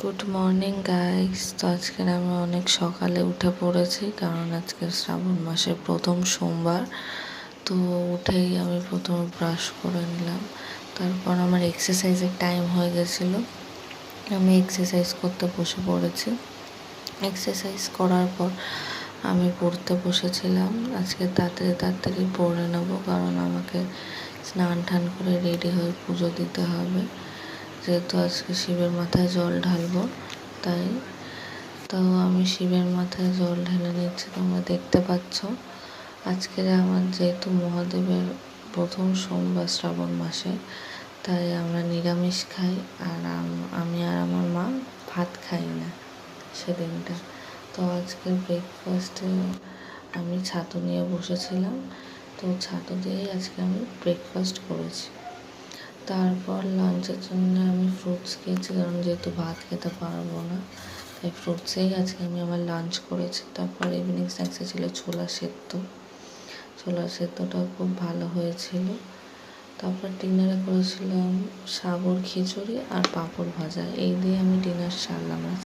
Good morning guys. তো আজকে আমি অনেক সকালে উঠে পড়েছি, কারণ আজকে শ্রাবণ মাসের প্রথম সোমবার। তো উঠেই আমি প্রথমে ব্রাশ করে নিলাম। তারপর আমার এক্সারসাইজের টাইম হয়ে গেছিলো, আমি এক্সারসাইজ করতে বসে পড়েছি। এক্সারসাইজ করার পর আমি পড়তে বসেছিলাম। আজকে তাড়াতাড়ি পড়ে নেবো, কারণ আমাকে স্নান টান করে রেডি হয়ে পুজো দিতে হবে, যেহেতু আজকে শিবের মাথায় জল ঢালবো। তাই তো আমি শিবের মাথায় জল ঢেলে নিচ্ছি, তোমরা দেখতে পাচ্ছ। আজকে আমার যেহেতু মহাদেবের প্রথম সোমবার শ্রাবণ মাসে, তাই আমরা নিরামিষ খাই, আর আমি আর আমার মা ভাত খাই না সেদিনটা। তো আজকে ব্রেকফাস্টে আমি ছাতু নিয়ে বসেছিলাম, তো ছাতু দিয়েই আজকে আমি ব্রেকফাস্ট করেছি। তারপর লাঞ্চের জন্য আমি ফ্রুটস খেয়েছি, কারণ যেহেতু ভাত খেতে পারবো না, তাই ফ্রুটসেই আজকে আমি আমার লাঞ্চ করেছি। তারপর ইভিনিং স্ন্যাক্সে ছিল ছোলা সেদ্ধটাও খুব ভালো হয়েছিল। তারপর ডিনারে করেছিলাম সাবুর খিচুড়ি আর পাঁপড় ভাজা। এই দিয়ে আমি ডিনার সারলাম।